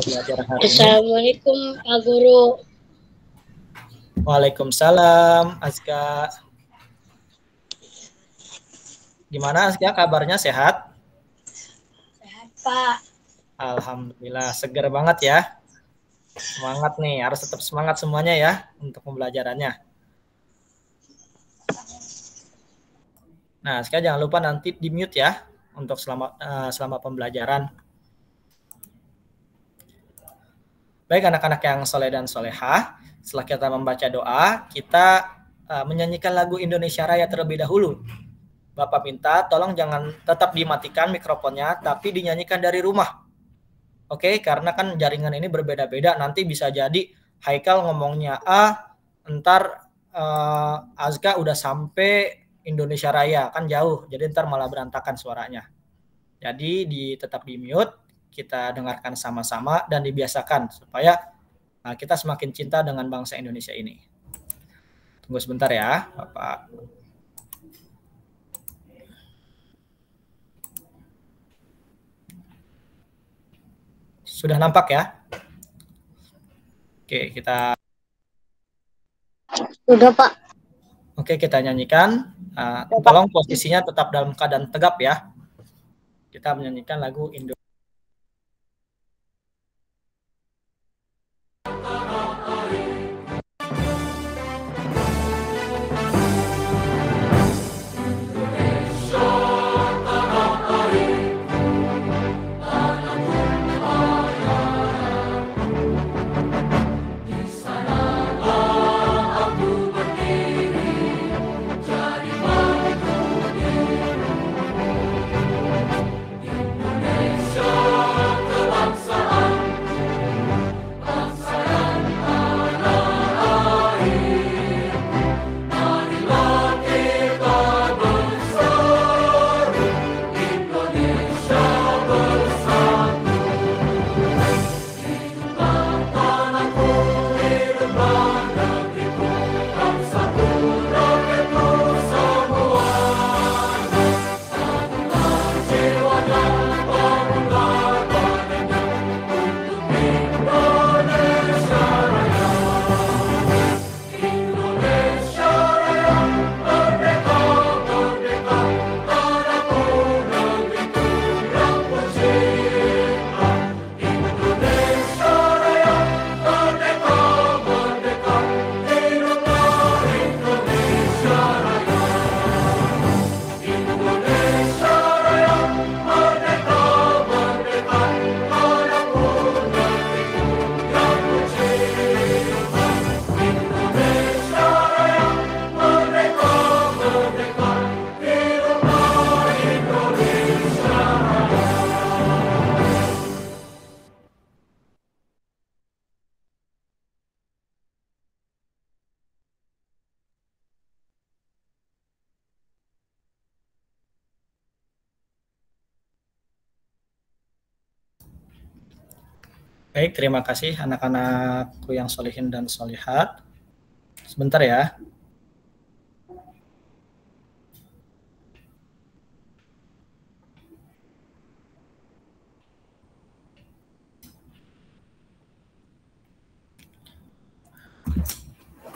pembelajaran hari ini. Assalamualaikum Pak Guru. Waalaikumsalam, Azka. Gimana Azka, kabarnya sehat? Sehat Pak. Alhamdulillah, seger banget ya. Semangat nih, harus tetap semangat semuanya ya untuk pembelajarannya. Nah, Azka jangan lupa nanti di mute ya untuk selama pembelajaran. Baik anak-anak yang soleh dan solehah, setelah kita membaca doa, kita menyanyikan lagu Indonesia Raya terlebih dahulu. Bapak minta tolong jangan tetap dimatikan mikrofonnya, tapi dinyanyikan dari rumah. Oke, karena kan jaringan ini berbeda-beda, nanti bisa jadi Haikal ngomongnya A, ntar Azka udah sampai Indonesia Raya, kan jauh, jadi ntar malah berantakan suaranya. Jadi tetap di mute, kita dengarkan sama-sama dan dibiasakan supaya kita semakin cinta dengan bangsa Indonesia ini. Tunggu sebentar ya, Bapak. Sudah nampak ya? Oke, kita... Sudah Pak. Oke, kita nyanyikan. Tolong posisinya tetap dalam keadaan tegap ya. Kita menyanyikan lagu Indonesia. Baik, terima kasih anak-anakku yang solihin dan solihat. Sebentar ya.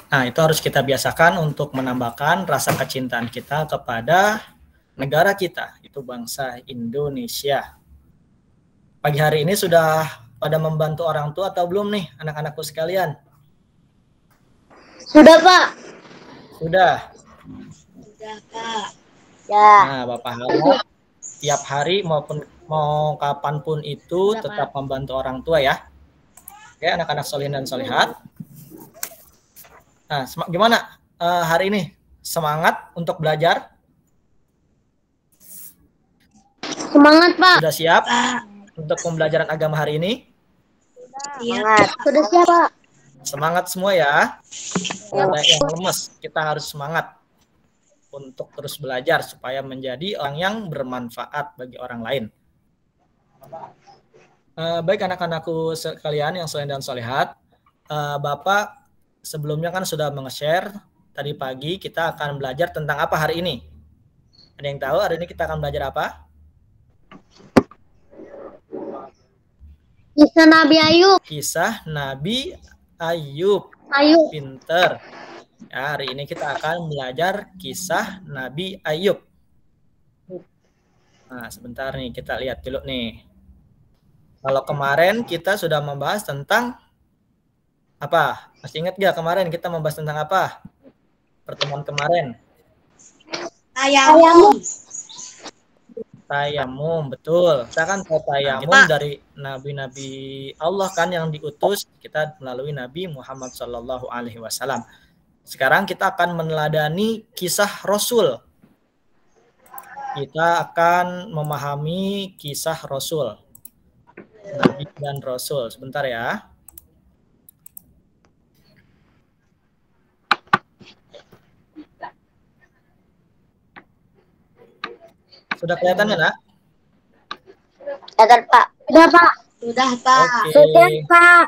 Nah, itu harus kita biasakan untuk menambahkan rasa kecintaan kita kepada negara kita, itu bangsa Indonesia. Pagi hari ini sudah pada membantu orang tua atau belum nih anak-anakku sekalian? Sudah Pak. Sudah? Sudah Pak. Ya. Nah, Bapak harap tiap hari maupun mau kapanpun itu sudah, tetap Pak, membantu orang tua ya. Oke, anak-anak solihin dan solihat. Nah, gimana hari ini? Semangat untuk belajar? Semangat Pak. Sudah siap untuk pembelajaran agama hari ini? Semangat. Sudah siap Pak. Semangat semua ya. Ada yang lemes, kita harus semangat untuk terus belajar supaya menjadi orang yang bermanfaat bagi orang lain. Baik anak-anakku sekalian yang soleh dan solehat, Bapak sebelumnya kan sudah menge-share tadi pagi kita akan belajar tentang apa hari ini? Ada yang tahu hari ini kita akan belajar apa? Kisah Nabi Ayub. Kisah Nabi Ayub. Ayub. Pinter. Ya, hari ini kita akan belajar kisah Nabi Ayub. Nah, sebentar nih kita lihat dulu nih. Kalau kemarin kita sudah membahas tentang apa? Masih ingat gak kemarin kita membahas tentang apa? Pertemuan kemarin. Tayamum. Tayamum, betul. Kita kan tahu tayamum dari nabi-nabi Allah kan yang diutus kita melalui Nabi Muhammad SAW. Sekarang kita akan meneladani kisah Rasul. Kita akan memahami kisah Rasul. Nabi dan Rasul. Sebentar ya. Sudah kelihatan kan, Nak? Kelihatan, Pak. Sudah, Pak. Sudah, Pak. Oke. Sudah, Pak.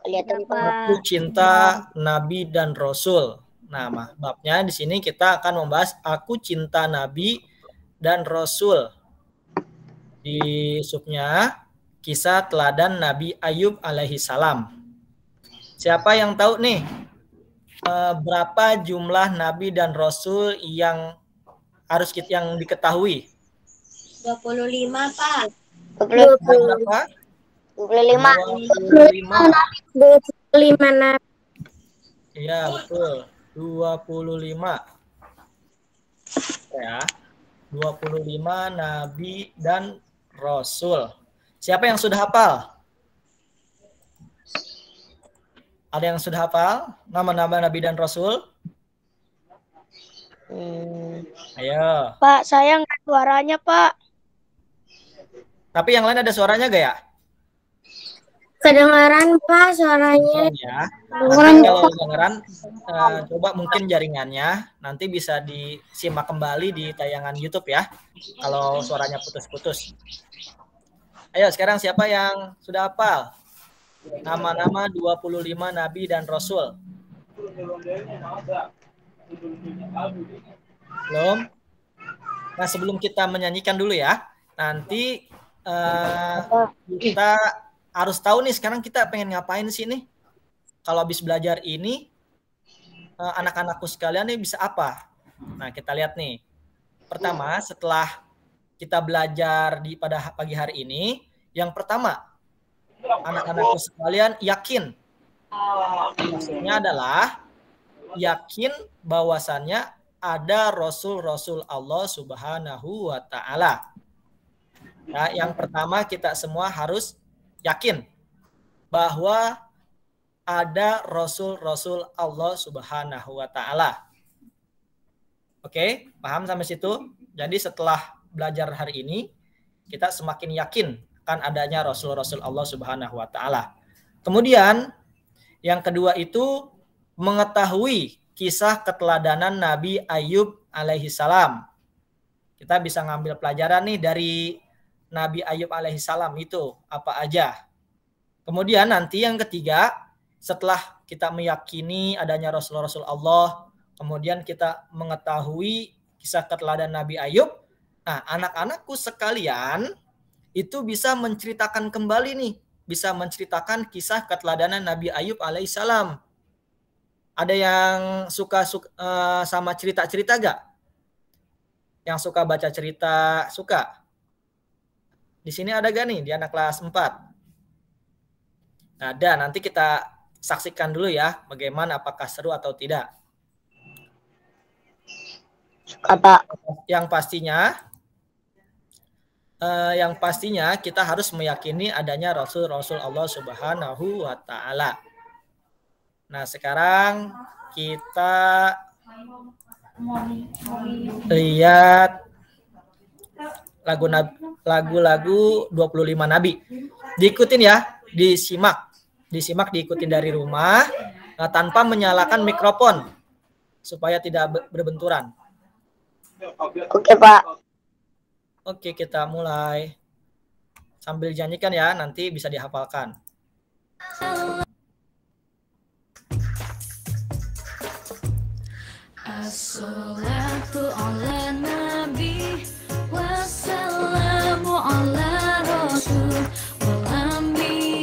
Kelihatan, Pak. Aku cinta Nabi dan Rasul. Nah, babnya di sini kita akan membahas aku cinta Nabi dan Rasul. Di subnya kisah teladan Nabi Ayub alaihi salam. Siapa yang tahu nih berapa jumlah Nabi dan Rasul yang harus yang diketahui? 25, Pak. 25 berapa? 25. 25 Nabi. Iya, betul. 25. Ya. 25 Nabi dan Rasul. Siapa yang sudah hafal? Ada yang sudah hafal nama-nama Nabi dan Rasul? Ayo. Pak, saya nggak suaranya, Pak. Tapi yang lain ada suaranya gak ya? Kedengaran, Pak, suaranya. Ya. Nanti kalau kedengaran, coba mungkin jaringannya nanti bisa disimak kembali di tayangan YouTube ya. Kalau suaranya putus-putus. Ayo sekarang siapa yang sudah hafal? Nama-nama 25 Nabi dan Rasul. Belum? Nah, sebelum kita menyanyikan dulu ya. Nanti kita harus tahu nih sekarang kita pengen ngapain sih nih? Kalau habis belajar ini, anak-anakku sekalian nih bisa apa? Nah, kita lihat nih. Pertama, setelah kita belajar pada pagi hari ini, yang pertama, anak-anakku sekalian yakin. Maksudnya adalah yakin bahwasannya ada Rasul-Rasul Allah Subhanahu wa Ta'ala. Nah, yang pertama kita semua harus yakin bahwa ada Rasul-Rasul Allah Subhanahu wa Ta'ala. Oke, paham sampai situ? Jadi setelah belajar hari ini, kita semakin yakin akan adanya Rasul-Rasul Allah Subhanahu wa Ta'ala. Kemudian, yang kedua itu mengetahui kisah keteladanan Nabi Ayub alaihi salam. Kita bisa ngambil pelajaran nih dari Nabi Ayub alaihi salam itu apa aja. Kemudian nanti yang ketiga, setelah kita meyakini adanya Rasul-Rasul Allah, kemudian kita mengetahui kisah keteladanan Nabi Ayub, nah anak-anakku sekalian itu bisa menceritakan kembali nih, bisa menceritakan kisah keteladanan Nabi Ayub alaihi salam. Ada yang suka sama cerita-cerita gak? Yang suka baca cerita, suka? Di sini ada gak nih di anak kelas 4? Ada, nanti kita saksikan dulu ya bagaimana apakah seru atau tidak. Apa? Yang pastinya kita harus meyakini adanya Rasul-Rasul Allah Subhanahu wa Ta'ala. Nah, sekarang kita lihat lagu-lagu 25 Nabi. Diikutin ya, disimak diikutin dari rumah tanpa menyalakan mikrofon supaya tidak berbenturan. Oke, Pak. Oke, kita mulai. Sambil nyanyikan ya, nanti bisa dihafalkan. As-salatu ala nabi wassalamu ala rasul wal anbiya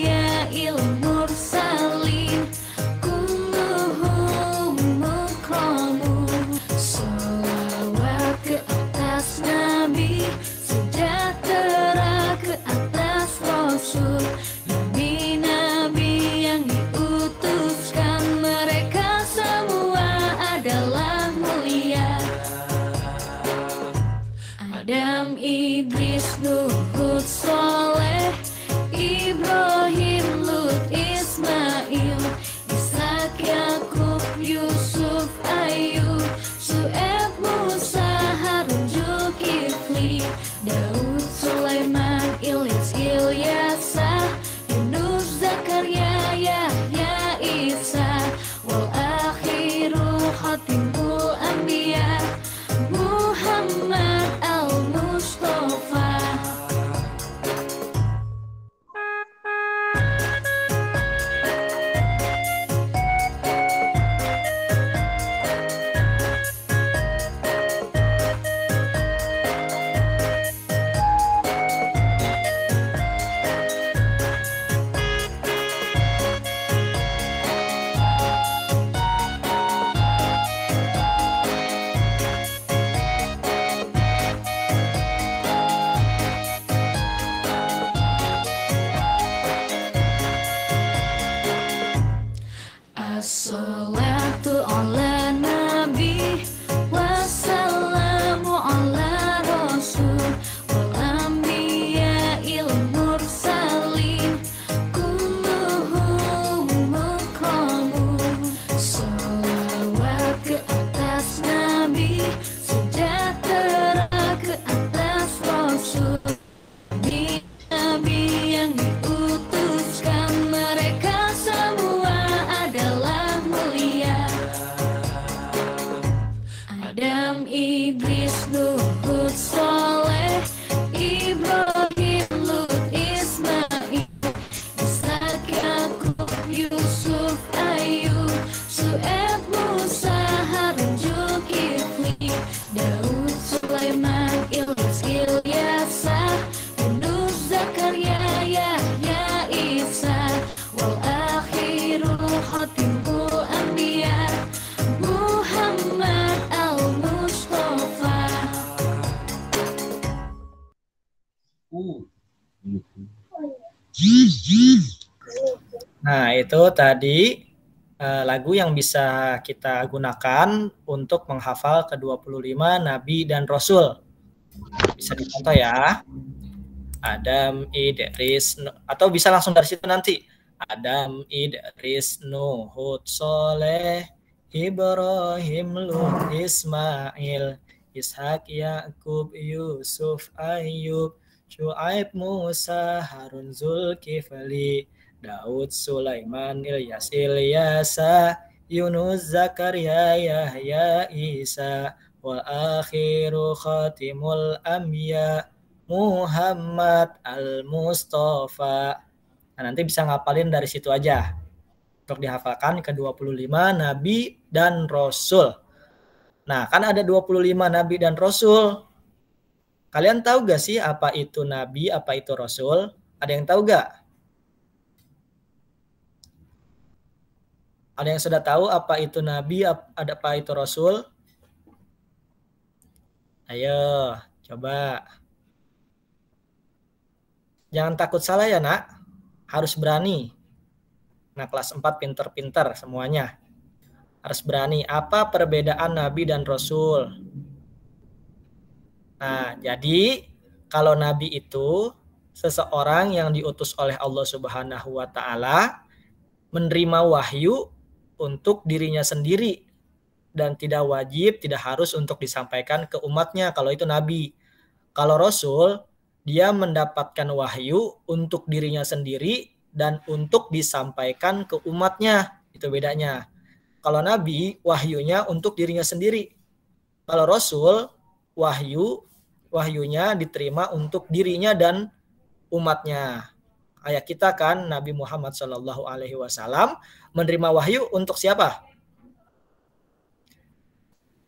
wal akhirul khatimul anbiya Muhammad al-Mustafa. Nah, itu tadi lagu yang bisa kita gunakan untuk menghafal ke-25 Nabi dan Rasul. Bisa dicontoh ya. Adam, Idris, atau bisa langsung dari situ nanti. Adam, Idris, Nuh, Hud, Soleh, Ibrahim, Lut, Ismail, Ishak, Yakub, Yusuf, Ayub, Syuaib, Musa, Harun, Zulkifli, Daud, Sulaiman, Ilyasa, Yunus, Zakaria, Yahya, Isa, wa akhiru khatimul anbiya Muhammad al-Mustafa. Nah, nanti bisa ngapalin dari situ aja. Untuk dihafalkan ke-25 Nabi dan Rasul. Nah, kan ada 25 Nabi dan Rasul. Kalian tahu gak sih apa itu Nabi, apa itu Rasul? Ada yang tahu gak? Ada yang sudah tahu apa itu Nabi, apa itu Rasul? Ayo, coba. Jangan takut salah ya, nak. Harus berani. Nah, kelas 4 pinter-pinter semuanya. Harus berani. Apa perbedaan Nabi dan Rasul? Nah, jadi kalau Nabi itu seseorang yang diutus oleh Allah Subhanahu wa Ta'ala, menerima wahyu untuk dirinya sendiri dan tidak wajib, tidak harus untuk disampaikan ke umatnya kalau itu Nabi. Kalau Rasul, dia mendapatkan wahyu untuk dirinya sendiri dan untuk disampaikan ke umatnya. Itu bedanya. Kalau Nabi, wahyunya untuk dirinya sendiri. Kalau Rasul, wahyunya diterima untuk dirinya dan umatnya. Kayak kita kan, Nabi Muhammad SAW menerima wahyu untuk siapa?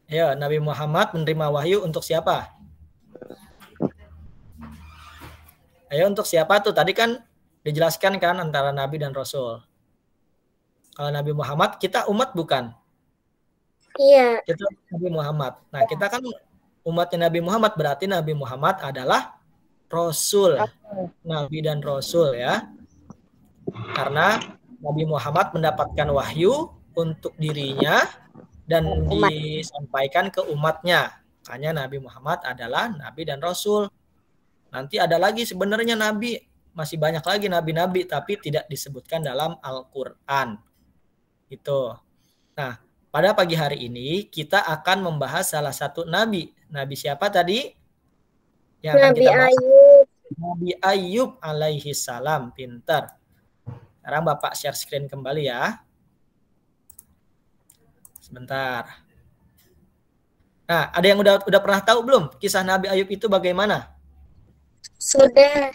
Ya, Nabi Muhammad menerima wahyu untuk siapa? Ayo, untuk siapa tuh? Tadi kan dijelaskan kan antara Nabi dan Rasul. Kalau Nabi Muhammad, kita umat bukan? Iya. Kita Nabi Muhammad. Nah, kita kan umatnya Nabi Muhammad, berarti Nabi Muhammad adalah Rasul. Nabi dan Rasul ya. Karena Nabi Muhammad mendapatkan wahyu untuk dirinya dan disampaikan ke umatnya. Makanya Nabi Muhammad adalah Nabi dan Rasul. Nanti ada lagi sebenarnya Nabi. Masih banyak lagi Nabi-Nabi, tapi tidak disebutkan dalam Al-Quran. Itu. Nah, pada pagi hari ini kita akan membahas salah satu Nabi. Nabi siapa tadi? Yang akan Nabi kita bahas. Ayub. Nabi Ayub alaihi salam. Pintar. Sekarang Bapak share screen kembali ya. Sebentar. Nah, ada yang udah pernah tahu belum kisah Nabi Ayub itu bagaimana? Sudah.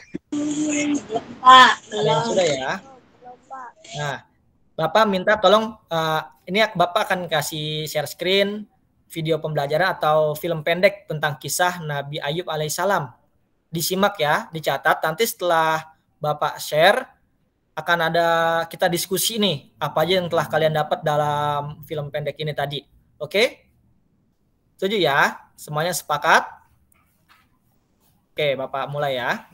Pak, Ada yang sudah ya? Nah, Bapak minta tolong, ini Bapak akan kasih share screen video pembelajaran atau film pendek tentang kisah Nabi Ayub alaihissalam. Disimak ya, dicatat. Nanti setelah Bapak share, akan ada kita diskusi nih, apa aja yang telah kalian dapat dalam film pendek ini tadi. Oke? Setuju ya? Semuanya sepakat? Oke, Bapak mulai ya.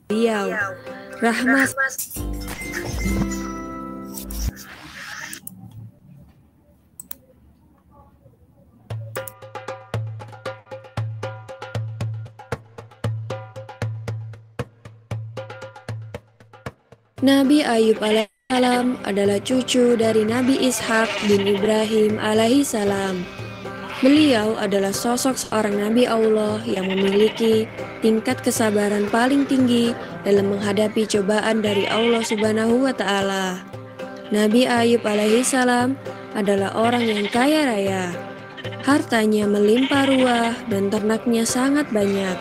Beliau, rahmat. Nabi Ayub alaihissalam adalah cucu dari Nabi Ishak bin Ibrahim alaihissalam. Beliau adalah sosok seorang Nabi Allah yang memiliki tingkat kesabaran paling tinggi dalam menghadapi cobaan dari Allah Subhanahu wa Ta'ala. Nabi Ayub alaihissalam adalah orang yang kaya raya. Hartanya melimpah ruah dan ternaknya sangat banyak.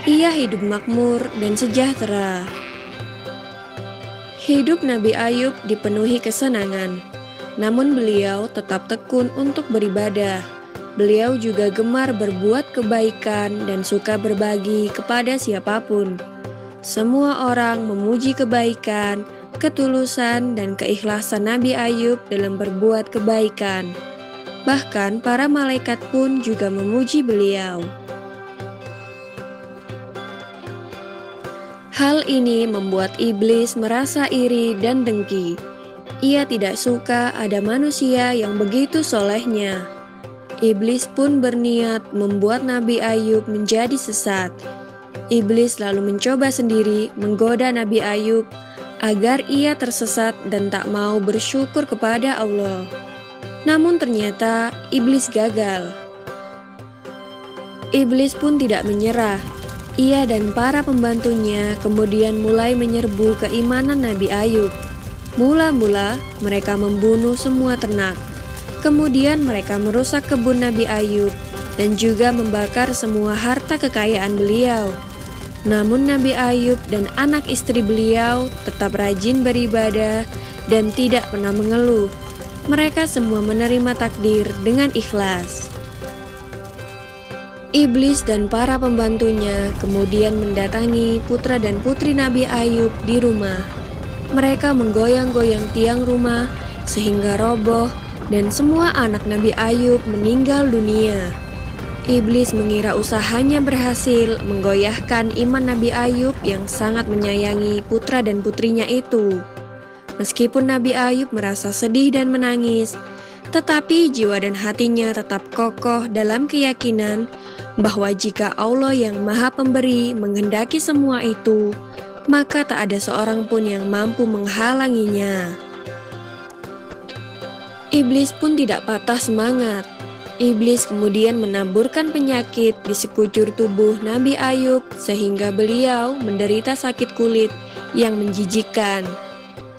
Ia hidup makmur dan sejahtera. Hidup Nabi Ayub dipenuhi kesenangan, namun beliau tetap tekun untuk beribadah. Beliau juga gemar berbuat kebaikan dan suka berbagi kepada siapapun. Semua orang memuji kebaikan, ketulusan, dan keikhlasan Nabi Ayub dalam berbuat kebaikan. Bahkan para malaikat pun juga memuji beliau. Hal ini membuat iblis merasa iri dan dengki. Ia tidak suka ada manusia yang begitu solehnya. Iblis pun berniat membuat Nabi Ayub menjadi sesat. Iblis lalu mencoba sendiri menggoda Nabi Ayub agar ia tersesat dan tak mau bersyukur kepada Allah. Namun ternyata iblis gagal. Iblis pun tidak menyerah. Ia dan para pembantunya kemudian mulai menyerbu keimanan Nabi Ayub. Mula-mula mereka membunuh semua ternak. Kemudian mereka merusak kebun Nabi Ayub dan juga membakar semua harta kekayaan beliau. Namun Nabi Ayub dan anak istri beliau tetap rajin beribadah dan tidak pernah mengeluh. Mereka semua menerima takdir dengan ikhlas. Iblis dan para pembantunya kemudian mendatangi putra dan putri Nabi Ayub di rumah. Mereka menggoyang-goyang tiang rumah sehingga roboh dan semua anak Nabi Ayub meninggal dunia. Iblis mengira usahanya berhasil menggoyahkan iman Nabi Ayub yang sangat menyayangi putra dan putrinya itu. Meskipun Nabi Ayub merasa sedih dan menangis, tetapi jiwa dan hatinya tetap kokoh dalam keyakinan bahwa jika Allah yang Maha Pemberi menghendaki semua itu, maka tak ada seorang pun yang mampu menghalanginya. Iblis pun tidak patah semangat. Iblis kemudian menaburkan penyakit di sekujur tubuh Nabi Ayub sehingga beliau menderita sakit kulit yang menjijikkan.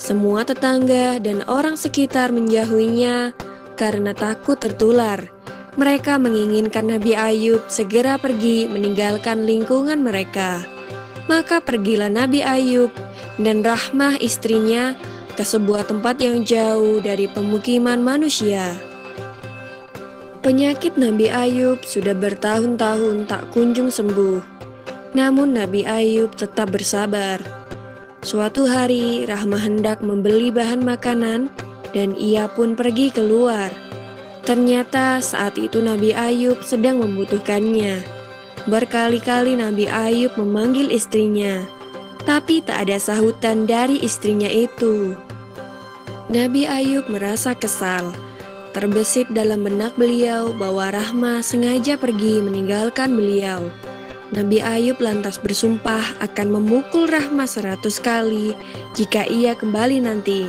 Semua tetangga dan orang sekitar menjauhinya karena takut tertular. Mereka menginginkan Nabi Ayub segera pergi meninggalkan lingkungan mereka. Maka pergilah Nabi Ayub dan Rahmah istrinya ke sebuah tempat yang jauh dari pemukiman manusia. Penyakit Nabi Ayub sudah bertahun-tahun tak kunjung sembuh. Namun Nabi Ayub tetap bersabar. Suatu hari Rahmah hendak membeli bahan makanan dan ia pun pergi keluar. Ternyata saat itu Nabi Ayub sedang membutuhkannya. Berkali-kali Nabi Ayub memanggil istrinya, tapi tak ada sahutan dari istrinya itu. Nabi Ayub merasa kesal. Terbesit dalam benak beliau bahwa Rahmah sengaja pergi meninggalkan beliau. Nabi Ayub lantas bersumpah akan memukul Rahmah 100 kali jika ia kembali nanti.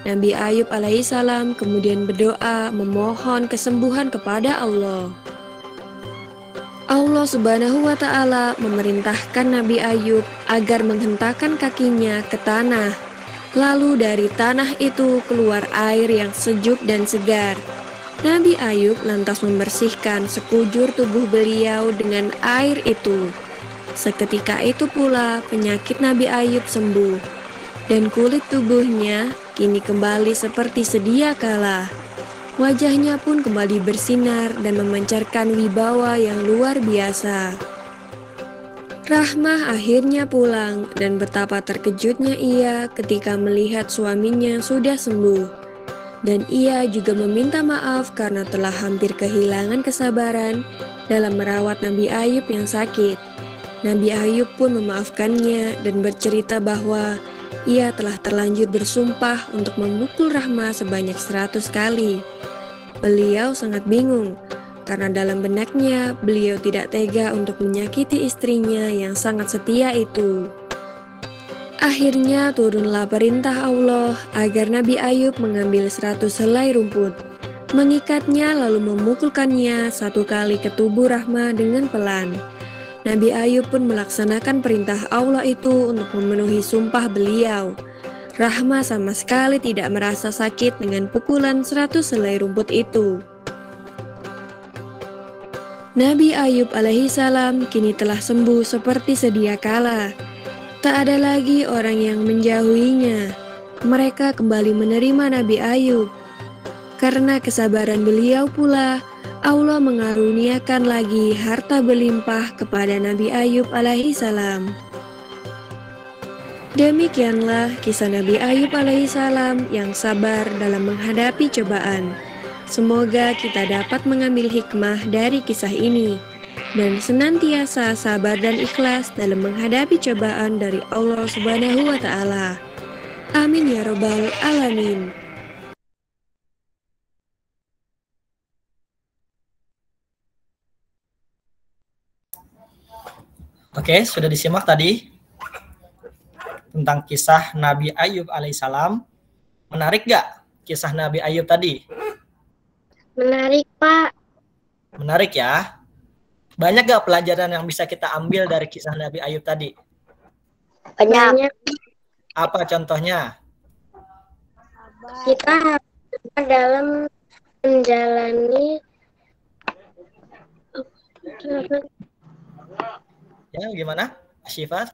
Nabi Ayub alaihissalam kemudian berdoa memohon kesembuhan kepada Allah. Allah subhanahu wa ta'ala memerintahkan Nabi Ayub agar menghentakkan kakinya ke tanah. Lalu dari tanah itu keluar air yang sejuk dan segar. Nabi Ayub lantas membersihkan sekujur tubuh beliau dengan air itu. Seketika itu pula penyakit Nabi Ayub sembuh. Dan kulit tubuhnya kini kembali seperti sedia kala. Wajahnya pun kembali bersinar dan memancarkan wibawa yang luar biasa. Rahmah akhirnya pulang dan betapa terkejutnya ia ketika melihat suaminya sudah sembuh. Dan ia juga meminta maaf karena telah hampir kehilangan kesabaran dalam merawat Nabi Ayub yang sakit. Nabi Ayub pun memaafkannya dan bercerita bahwa ia telah terlanjur bersumpah untuk memukul Rahmah sebanyak 100 kali. Beliau sangat bingung, karena dalam benaknya beliau tidak tega untuk menyakiti istrinya yang sangat setia itu. Akhirnya turunlah perintah Allah agar Nabi Ayub mengambil 100 helai rumput, mengikatnya lalu memukulkannya 1 kali ke tubuh Rahmah dengan pelan. Nabi Ayub pun melaksanakan perintah Allah itu untuk memenuhi sumpah beliau. Rahmah sama sekali tidak merasa sakit dengan pukulan 100 helai rumput itu. Nabi Ayub alaihissalam kini telah sembuh seperti sedia kala. Tak ada lagi orang yang menjauhinya. mereka kembali menerima Nabi Ayub. Karena kesabaran beliau pula, Allah mengaruniakan lagi harta berlimpah kepada Nabi Ayub alaihi salam. Demikianlah kisah Nabi Ayub alaihi salam yang sabar dalam menghadapi cobaan. Semoga kita dapat mengambil hikmah dari kisah ini dan senantiasa sabar dan ikhlas dalam menghadapi cobaan dari Allah Subhanahu wa taala. Amin ya rabbal alamin. Oke, sudah disimak tadi tentang kisah Nabi Ayub alaihissalam. Menarik gak kisah Nabi Ayub tadi? Menarik, Pak. Menarik ya. Banyak gak pelajaran yang bisa kita ambil dari kisah Nabi Ayub tadi? Banyak. Apa contohnya? Kita harus dalam menjalani Ya, gimana? Syifa?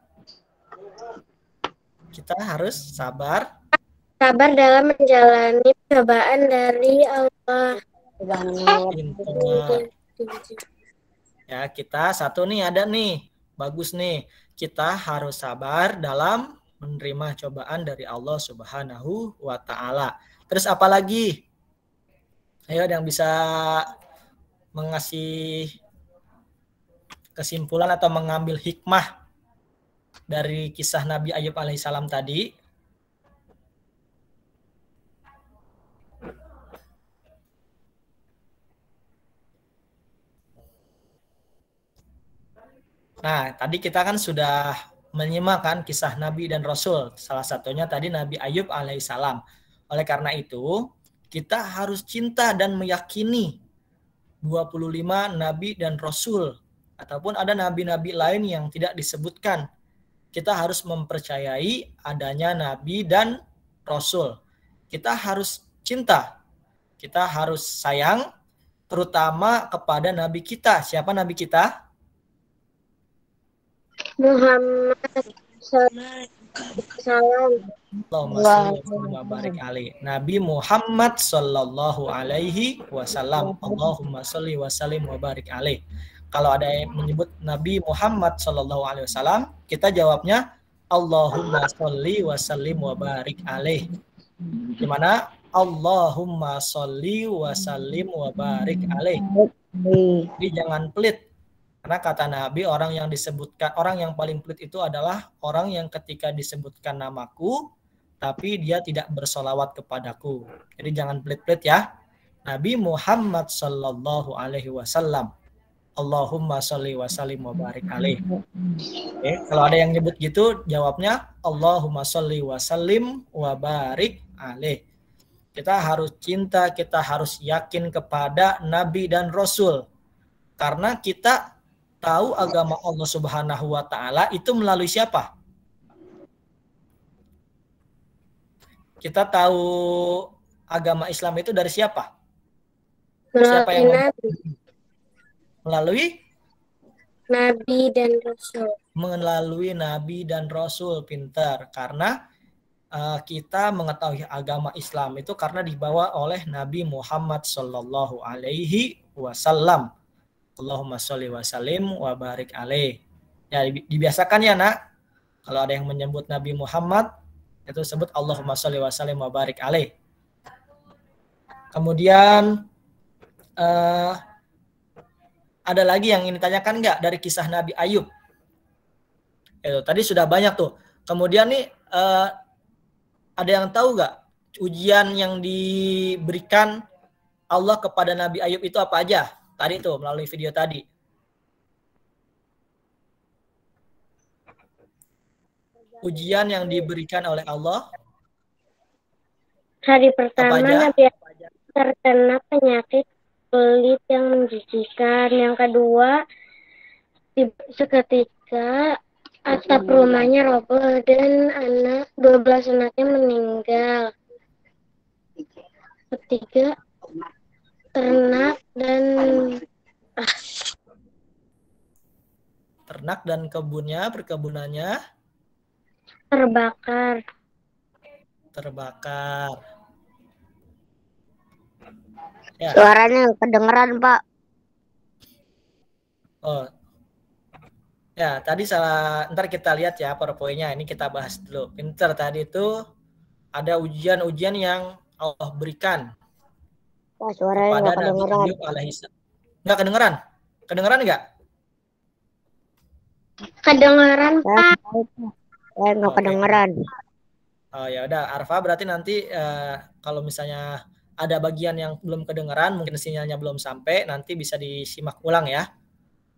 Kita harus sabar dalam menjalani cobaan dari Allah. Pintar. Ya, kita satu nih ada nih. Bagus nih. Kita harus sabar dalam menerima cobaan dari Allah Subhanahu wa taala. Terus apa lagi? Ayo ada yang bisa mengasih kesimpulan atau mengambil hikmah dari kisah Nabi Ayub alaihissalam tadi? Nah, tadi kita kan sudah menyimak kan kisah Nabi dan Rasul. Salah satunya tadi Nabi Ayub alaihissalam. Oleh karena itu, kita harus cinta dan meyakini 25 Nabi dan Rasul. Ataupun ada nabi-nabi lain yang tidak disebutkan. Kita harus mempercayai adanya Nabi dan Rasul. Kita harus cinta. Kita harus sayang, terutama kepada Nabi kita. Siapa Nabi kita? Muhammad SAW. Allahumma sholli wa barik alaihi. Nabi Muhammad sallallahu alaihi wasallam. Allahumma sholli wa sallim wa barik alaihi. Kalau ada yang menyebut Nabi Muhammad sallallahu alaihi wasallam, kita jawabnya Allahumma sholli wa sallim wa barik alaihi. Gimana? Allahumma sholli wa sallim wa barik alaihi. Jadi jangan pelit. Karena kata Nabi, orang yang paling pelit itu adalah orang yang ketika disebutkan namaku, tapi dia tidak bersolawat kepadaku. Jadi jangan pelit-pelit ya. Nabi Muhammad sallallahu alaihi wasallam. Allahumma sholli wa sallim wa barik alaihi. Oke, kalau ada yang nyebut gitu, jawabnya Allahumma sholli wa sallim wa barik alaihi. Kita harus cinta, kita harus yakin kepada Nabi dan Rasul. Karena kita tahu agama Allah Subhanahu wa taala itu melalui siapa? Kita tahu agama Islam itu dari siapa? Siapa yang melalui Nabi dan Rasul. Melalui Nabi dan Rasul. Pintar. Karena kita mengetahui agama Islam itu karena dibawa oleh Nabi Muhammad sallallahu alaihi wasallam. Allahumma sholli wa sallim wa barik alaih. Ya, dibiasakan ya nak. Kalau ada yang menyebut Nabi Muhammad, itu sebut Allahumma sholli wa sallim wa barik alaih. Kemudian ada lagi yang ingin ditanyakan nggak dari kisah Nabi Ayub? Itu tadi sudah banyak tuh. Kemudian nih ada yang tahu nggak ujian yang diberikan Allah kepada Nabi Ayub itu apa aja? Tadi tuh melalui video tadi. Ujian yang diberikan oleh Allah. Hari pertama Nabi terkena penyakit kulit yang menjijikan. Yang kedua, seketika atap rumahnya roboh dan 12 anaknya meninggal. Ketiga, ternak dan perkebunannya terbakar. terbakar. Ya. Suaranya kedengeran, Pak. Oh. Ya, tadi salah. Ntar kita lihat ya PowerPoint-nya. Ini kita bahas dulu. Pinter tadi itu ada ujian-ujian yang Allah berikan Pak, suaranya kepada nggak Nabi kedengeran. Ayub alaihissalam. Nggak kedengeran? Kedengeran nggak? Kedengeran, Pak. Saya nggak Oke. kedengeran. Oh ya udah, Arfa berarti nanti kalau misalnya ada bagian yang belum kedengeran, mungkin sinyalnya belum sampai, nanti bisa disimak ulang ya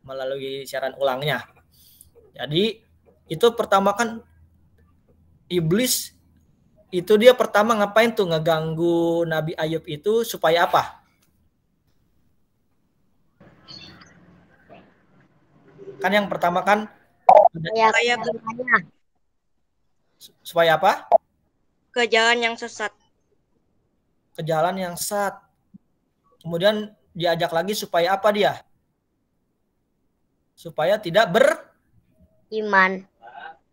melalui siaran ulangnya. Jadi itu pertama kan iblis itu dia pertama ngapain tuh ngeganggu Nabi Ayub itu supaya apa? Kan yang pertama kan Ya, supaya apa? Ke jalan yang sesat. Ke jalan yang sesat. Kemudian diajak lagi supaya apa dia? Supaya tidak iman.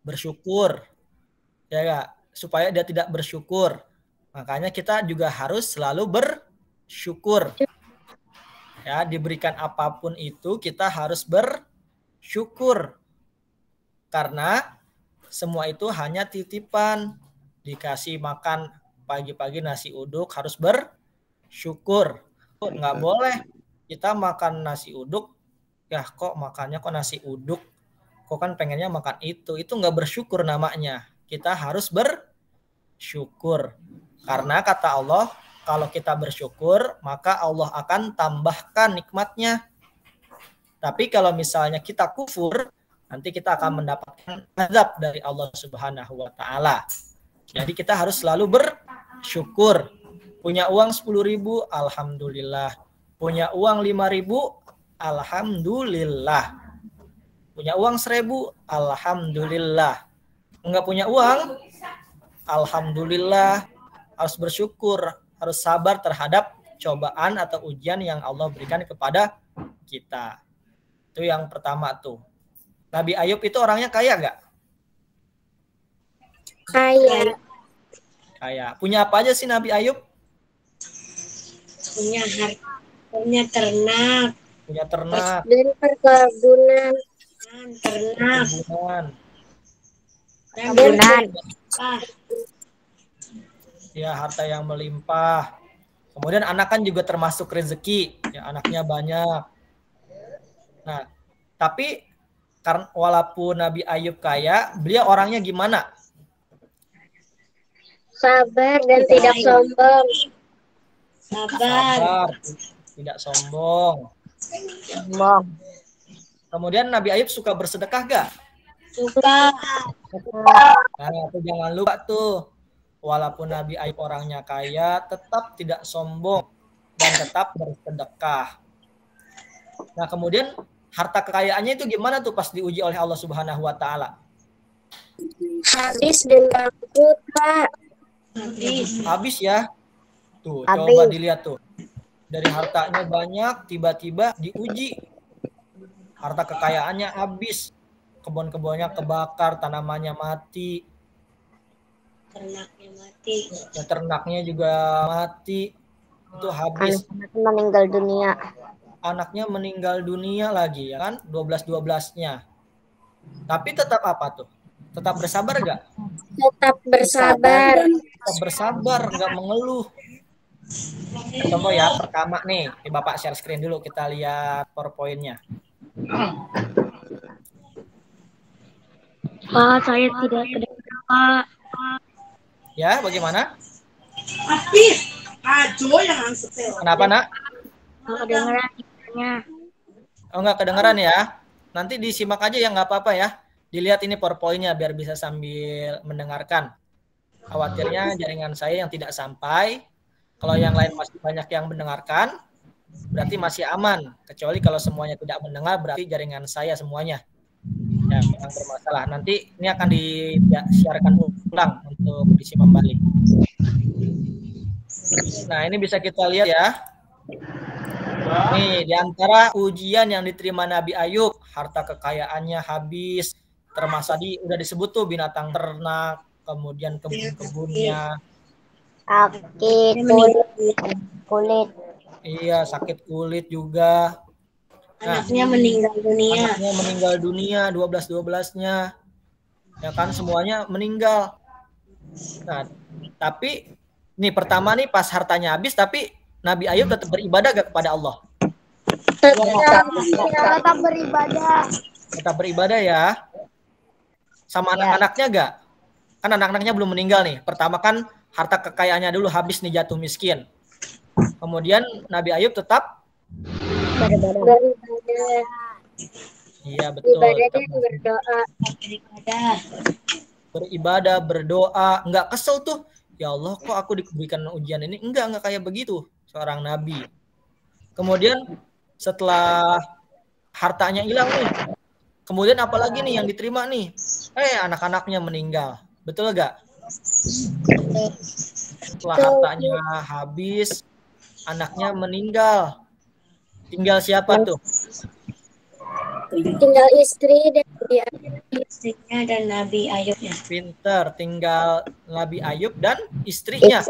bersyukur. Ya enggak? Supaya dia tidak bersyukur. Makanya kita juga harus selalu bersyukur. Ya, diberikan apapun itu kita harus bersyukur. Karena semua itu hanya titipan. Dikasih makan pagi-pagi nasi uduk harus bersyukur. Nggak boleh kita makan nasi uduk, ya kok makannya kok nasi uduk, kok kan pengennya makan itu nggak bersyukur namanya. Kita harus bersyukur. Karena kata Allah, kalau kita bersyukur, maka Allah akan tambahkan nikmatnya. Tapi kalau misalnya kita kufur, nanti kita akan mendapatkan azab dari Allah Subhanahu wa taala. Jadi kita harus selalu bersyukur. Punya uang 10.000, alhamdulillah. Punya uang 5.000, alhamdulillah. Punya uang 1.000, alhamdulillah. Enggak punya uang, alhamdulillah. Harus bersyukur, harus sabar terhadap cobaan atau ujian yang Allah berikan kepada kita. Itu yang pertama tuh. Nabi Ayub itu orangnya kaya nggak? Kaya. Kaya. Punya apa aja sih Nabi Ayub? Punya harta, punya ternak, Punya ternak, Dan perkebunan. ternak, perkebunan, Perkebunan. ah, ya harta yang melimpah. Kemudian anak kan juga termasuk rezeki, ya anaknya banyak. Nah, tapi karena walaupun Nabi Ayub kaya, beliau orangnya gimana? Sabar dan tidak sombong. sabar, Sabar, tidak sombong. Sombong. Kemudian Nabi Ayub suka bersedekah gak? suka, Nah, itu jangan lupa tuh. Walaupun Nabi Ayub orangnya kaya, tetap tidak sombong dan tetap bersedekah. Nah, kemudian harta kekayaannya itu gimana tuh pas diuji oleh Allah Subhanahu wa taala? Habis dan bangkrut, Pak. Habis ya. Tuh, Habis. coba dilihat tuh. Dari hartanya banyak, tiba-tiba diuji. Harta kekayaannya habis. Kebun-kebunnya kebakar, tanamannya mati, ternaknya mati, ya, ternaknya juga mati. Itu habis. Anak meninggal dunia. Anaknya meninggal dunia lagi, ya kan? 12-12-nya. Tapi tetap apa tuh? Tetap bersabar gak? Tetap bersabar. Tetap bersabar, nggak mengeluh. Contoh ya, pertama nih, Bapak share screen dulu, kita lihat PowerPoint-nya. Pak, saya tidak kedengaran, Pak. Ya, bagaimana? habis, ajo yang setel, Kenapa, Nak? Nggak kedengaran ibunya. Oh, nggak kedengeran ya? Nanti disimak aja ya, nggak apa-apa ya. Dilihat ini PowerPoint-nya biar bisa sambil mendengarkan. Khawatirnya jaringan saya yang tidak sampai. Kalau yang lain masih banyak yang mendengarkan, berarti masih aman. Kecuali kalau semuanya tidak mendengar, berarti jaringan saya semuanya yang bermasalah. Nanti ini akan disiarkan ulang untuk disimak balik. Nah, ini bisa kita lihat ya. Nih, di antara ujian yang diterima Nabi Ayub, harta kekayaannya habis, termasuk tadi udah disebut tuh binatang ternak, kemudian kebun-kebunnya, Sakit kulit. Iya, sakit kulit juga. Nah, Anaknya meninggal dunia. anaknya meninggal dunia, 12-12-nya. Ya kan, semuanya meninggal. Nah, tapi nih pertama nih pas hartanya habis, tapi Nabi Ayub tetap beribadah gak kepada Allah? Tetap beribadah. Tetap beribadah ya. Sama anak-anaknya gak? Kan anak-anaknya belum meninggal nih. Pertama kan harta kekayaannya dulu habis nih, jatuh miskin. Kemudian Nabi Ayub tetap Beribadah. iya betul, tetap Berdoa. beribadah, berdoa, nggak kesel tuh. Ya Allah, kok aku diberikan ujian ini? Enggak kayak begitu seorang nabi. Kemudian setelah hartanya hilang nih, kemudian apalagi nih yang diterima nih? Anak-anaknya meninggal. Betul gak? Setelah hartanya habis, anaknya meninggal. Tinggal siapa tuh? Tinggal istri dan dia. Istrinya dan Nabi Ayubnya. Pinter, tinggal Nabi Ayub dan istrinya.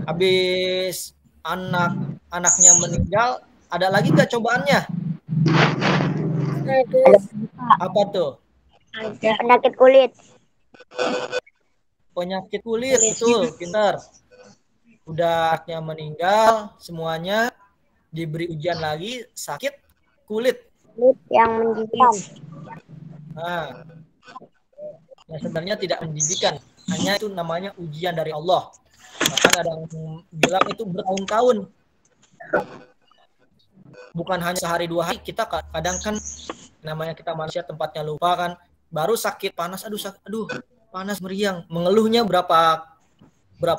Habis anaknya meninggal, ada lagi gak cobaannya? Apa tuh? Ada Penyakit kulit. Penyakit kulit, betul, pinter. Udah anaknya meninggal, semuanya diberi ujian lagi, sakit kulit. Kulit yang menjijikan. Nah, yang sebenarnya tidak menjijikan, hanya itu namanya ujian dari Allah. Bahkan ada yang bilang itu bertahun-tahun. Bukan hanya sehari dua hari, kita kadang kan namanya kita manusia tempatnya lupa kan, baru sakit panas, aduh panas meriang, mengeluhnya berapa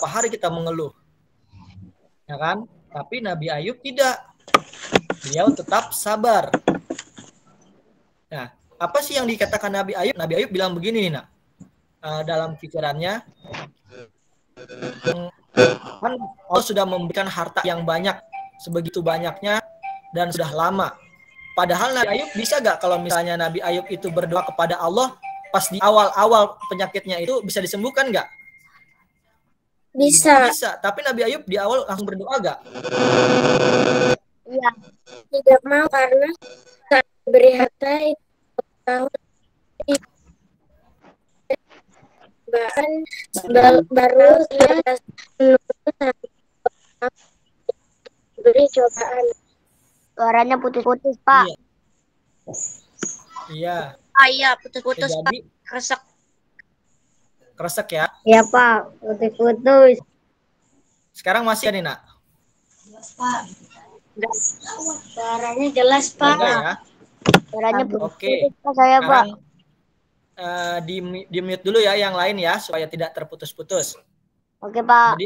hari kita mengeluh, ya kan? Tapi Nabi Ayub tidak, beliau tetap sabar. Nah, apa sih yang dikatakan Nabi Ayub? Nabi Ayub bilang begini nih, nak, dalam pikirannya, kan Allah sudah memberikan harta yang banyak, sebegitu banyaknya dan sudah lama. Padahal Nabi Ayub bisa gak kalau misalnya Nabi Ayub itu berdoa kepada Allah pas di awal-awal penyakitnya itu bisa disembuhkan gak? Bisa. Bisa, tapi Nabi Ayub di awal langsung berdoa gak? Iya. Tidak mau karena saat beri harta itu tahun baru beri cobaan. Suaranya putus-putus, Pak. Iya. Iya, putus-putus, Ya, Pak. jadi Kresek. ya. Iya, Pak. Putus-putus. Sekarang masih nih, nak? Pak. Suaranya jelas, Pak. Enggak ya? Suaranya Oke. putus-putus, Pak, saya, Pak. Sekarang di mute dulu ya yang lain ya supaya tidak terputus-putus. Oke, Pak.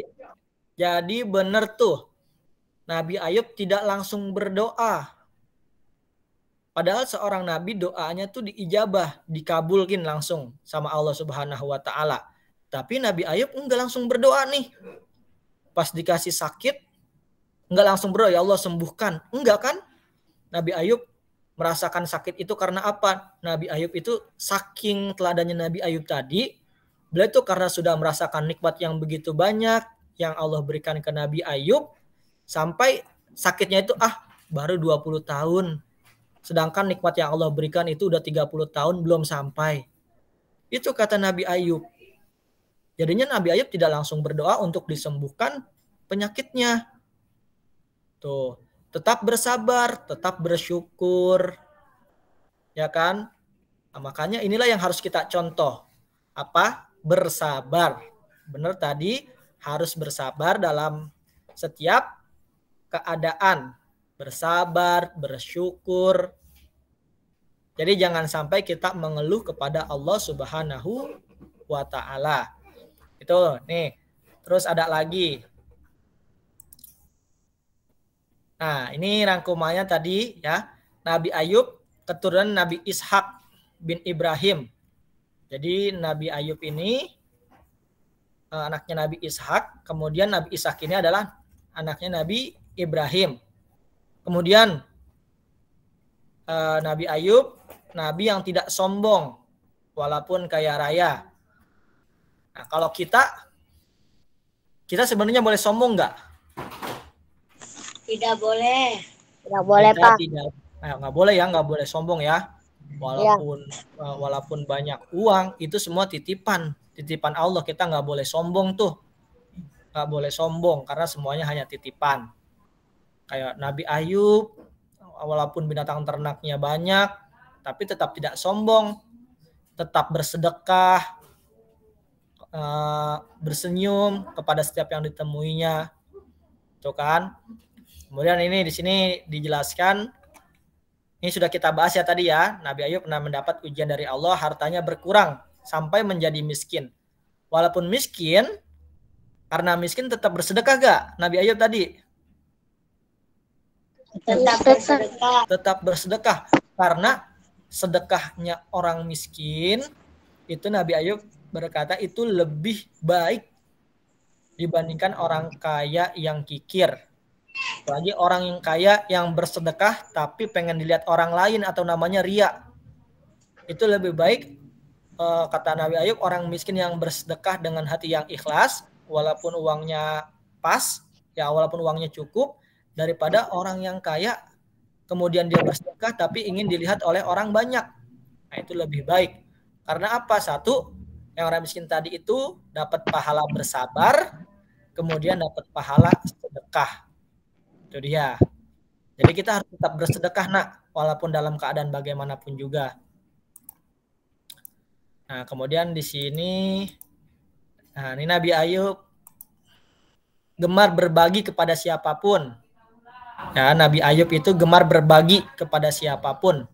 Jadi benar tuh. Nabi Ayub tidak langsung berdoa. Padahal seorang nabi doanya tuh diijabah, dikabulkin langsung sama Allah Subhanahu wa taala. Tapi Nabi Ayub enggak langsung berdoa nih. Pas dikasih sakit enggak langsung berdoa, ya Allah sembuhkan. Enggak kan? Nabi Ayub merasakan sakit itu karena apa? Nabi Ayub itu saking teladannya Nabi Ayub tadi, beliau itu karena sudah merasakan nikmat yang begitu banyak yang Allah berikan ke Nabi Ayub, sampai sakitnya itu baru 20 tahun. Sedangkan nikmat yang Allah berikan itu udah 30 tahun belum sampai. Itu kata Nabi Ayub. Jadinya Nabi Ayub tidak langsung berdoa untuk disembuhkan penyakitnya. Tuh, tetap bersabar, tetap bersyukur. Ya kan? Nah, makanya inilah yang harus kita contoh. Apa? Bersabar. Benar tadi, harus bersabar dalam setiap keadaan, bersabar, bersyukur. Jadi jangan sampai kita mengeluh kepada Allah Subhanahu wa taala. Itu nih. Terus ada lagi. Nah, ini rangkumannya tadi ya. Nabi Ayub keturunan Nabi Ishak bin Ibrahim. Jadi Nabi Ayub ini anaknya Nabi Ishak, kemudian Nabi Ishak ini adalah anaknya Nabi Ibrahim. Kemudian Nabi Ayub, nabi yang tidak sombong walaupun kaya raya. Nah, kalau kita Kita sebenarnya boleh sombong nggak? Tidak boleh. Nggak boleh, Kita Pak. tidak, nggak boleh ya, nggak boleh sombong ya. Walaupun banyak uang, itu semua titipan Allah. Kita nggak boleh sombong tuh, nggak boleh sombong karena semuanya hanya titipan. Kayak Nabi Ayub, walaupun binatang ternaknya banyak, tapi tetap tidak sombong, tetap bersedekah, bersenyum kepada setiap yang ditemuinya, tuh kan. Kemudian ini di sini dijelaskan, ini sudah kita bahas ya tadi ya, Nabi Ayub pernah mendapat ujian dari Allah, hartanya berkurang sampai menjadi miskin. Walaupun miskin, karena miskin tetap bersedekah gak Nabi Ayub tadi? Tetap bersedekah. Tetap bersedekah, karena sedekahnya orang miskin itu Nabi Ayub berkata itu lebih baik dibandingkan orang kaya yang kikir. Apalagi orang yang kaya yang bersedekah tapi pengen dilihat orang lain atau namanya ria. Itu lebih baik, kata Nabi Ayub, orang miskin yang bersedekah dengan hati yang ikhlas, walaupun uangnya pas, ya walaupun uangnya cukup, daripada orang yang kaya kemudian dia bersedekah tapi ingin dilihat oleh orang banyak. Nah, itu lebih baik. Karena apa? Satu, yang orang miskin tadi itu dapat pahala bersabar, kemudian dapat pahala sedekah. Itu dia. Jadi kita harus tetap bersedekah, nak, walaupun dalam keadaan bagaimanapun juga. Nah, kemudian di sini, nah ini Nabi Ayub gemar berbagi kepada siapapun. Ya, Nabi Ayub itu gemar berbagi kepada siapapun.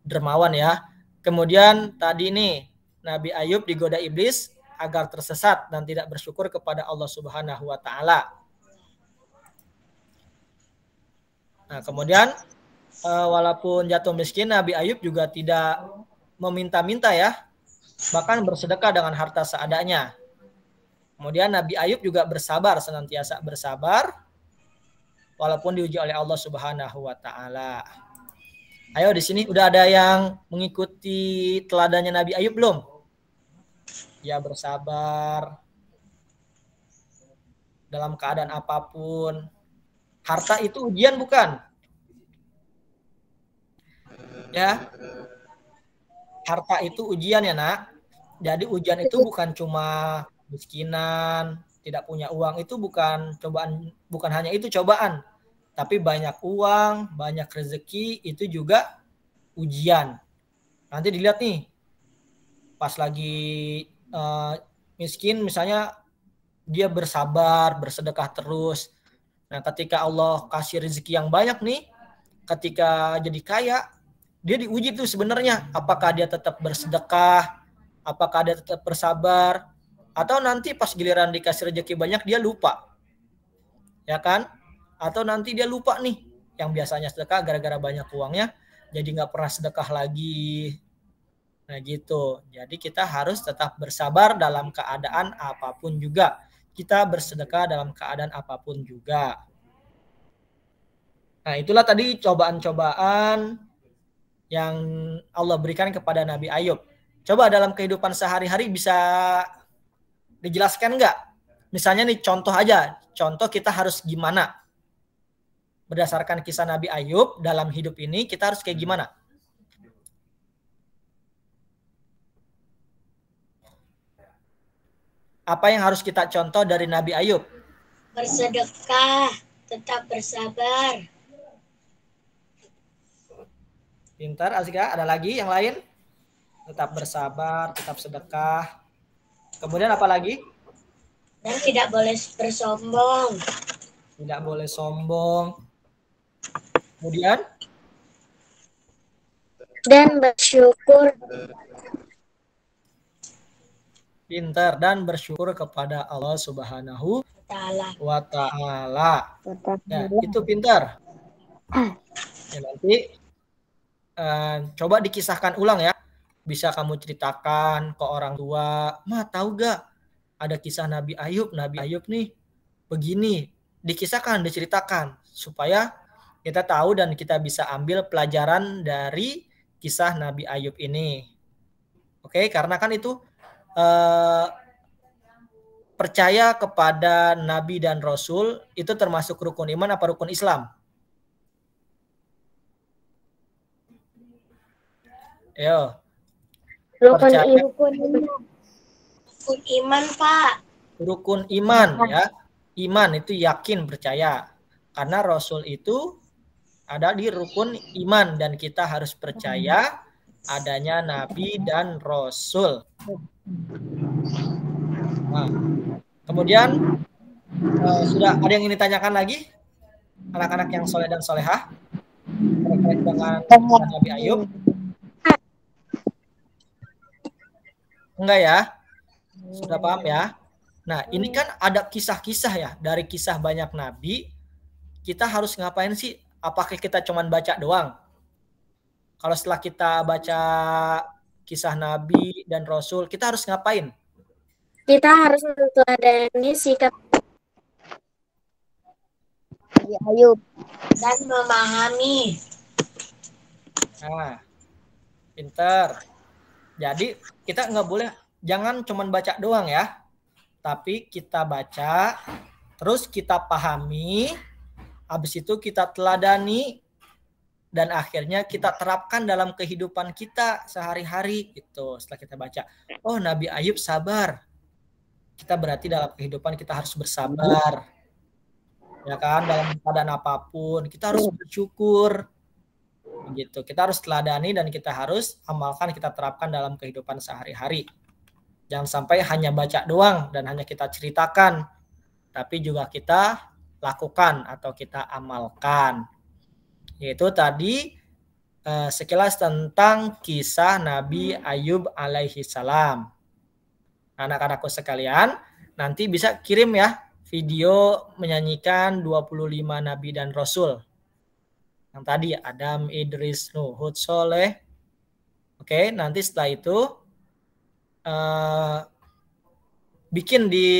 Dermawan ya. Kemudian tadi ini Nabi Ayub digoda iblis agar tersesat dan tidak bersyukur kepada Allah Subhanahu wa taala. Nah, kemudian walaupun jatuh miskin, Nabi Ayub juga tidak meminta-minta ya, bahkan bersedekah dengan harta seadanya. Kemudian Nabi Ayub juga bersabar, senantiasa bersabar, walaupun diuji oleh Allah Subhanahu wa taala. Ayo di sini udah ada yang mengikuti teladannya Nabi Ayub belum? Ya, bersabar dalam keadaan apapun. Harta itu ujian bukan? Ya. Harta itu ujian ya, nak. Jadi ujian itu bukan cuma miskinan, tidak punya uang, itu bukan cobaan, bukan hanya itu cobaan. Tapi banyak uang, banyak rezeki itu juga ujian. Nanti dilihat nih, pas lagi miskin misalnya dia bersabar, bersedekah terus. Nah, ketika Allah kasih rezeki yang banyak nih, ketika jadi kaya, dia diuji tuh sebenarnya, apakah dia tetap bersedekah, apakah dia tetap bersabar, atau nanti pas giliran dikasih rezeki banyak dia lupa. Ya kan? Atau nanti dia lupa nih, yang biasanya sedekah gara-gara banyak uangnya, jadi nggak pernah sedekah lagi. Nah gitu. Jadi kita harus tetap bersabar dalam keadaan apapun juga. Kita bersedekah dalam keadaan apapun juga. Nah, itulah tadi cobaan-cobaan yang Allah berikan kepada Nabi Ayub. Coba dalam kehidupan sehari-hari bisa dijelaskan nggak? Misalnya nih contoh aja, contoh kita harus gimana? Berdasarkan kisah Nabi Ayub dalam hidup ini kita harus kayak gimana? Apa yang harus kita contoh dari Nabi Ayub? Bersedekah, tetap bersabar. Pintar, Azka. Ada lagi yang lain? Tetap bersabar, tetap sedekah. Kemudian apa lagi? Dan tidak boleh bersombong. Tidak boleh sombong. Kemudian? Dan bersyukur. Pintar, dan bersyukur kepada Allah Subhanahu wa ta'ala. Ya, itu pintar. Ya, nanti coba dikisahkan ulang ya. Bisa kamu ceritakan ke orang tua, "Ma, tahu gak ada kisah Nabi Ayub? Nabi Ayub nih begini." Dikisahkan, diceritakan supaya kita tahu dan kita bisa ambil pelajaran dari kisah Nabi Ayub ini. Oke, karena kan itu percaya kepada Nabi dan Rasul itu termasuk rukun iman apa rukun Islam? Ayo. Rukun Percaya. iman. Rukun iman, Pak. Rukun iman ya. Iman itu yakin, percaya. Karena Rasul itu ada di rukun iman dan kita harus percaya adanya Nabi dan Rasul. Nah, kemudian sudah ada yang ingin ditanyakan lagi? Anak-anak yang soleh dan solehah terkait dengan kisah Nabi Ayub? Enggak ya? Sudah paham ya? Nah, ini kan ada kisah-kisah ya. Dari kisah banyak Nabi, kita harus ngapain sih? Apakah kita cuma baca doang? Kalau setelah kita baca kisah Nabi dan Rasul, kita harus ngapain? Kita harus meneladani sikap Nabi Ayub Dan memahami. Nah, pinter. Jadi kita nggak boleh, jangan cuma baca doang ya. Tapi kita baca, terus kita pahami, habis itu kita teladani, dan akhirnya kita terapkan dalam kehidupan kita sehari-hari gitu. Setelah kita baca, oh Nabi Ayub sabar. Kita berarti dalam kehidupan kita harus bersabar. Ya kan, dalam keadaan apapun kita harus bersyukur. Gitu. Kita harus teladani dan kita harus amalkan, kita terapkan dalam kehidupan sehari-hari. Jangan sampai hanya baca doang dan hanya kita ceritakan, tapi juga kita lakukan atau kita amalkan. Yaitu tadi sekilas tentang kisah Nabi Ayub alaihi salam. Anak-anakku sekalian, nanti bisa kirim ya video menyanyikan 25 Nabi dan Rasul. Yang tadi Adam, Idris, Nuh, Hud, Soleh. Oke, nanti setelah itu bikin di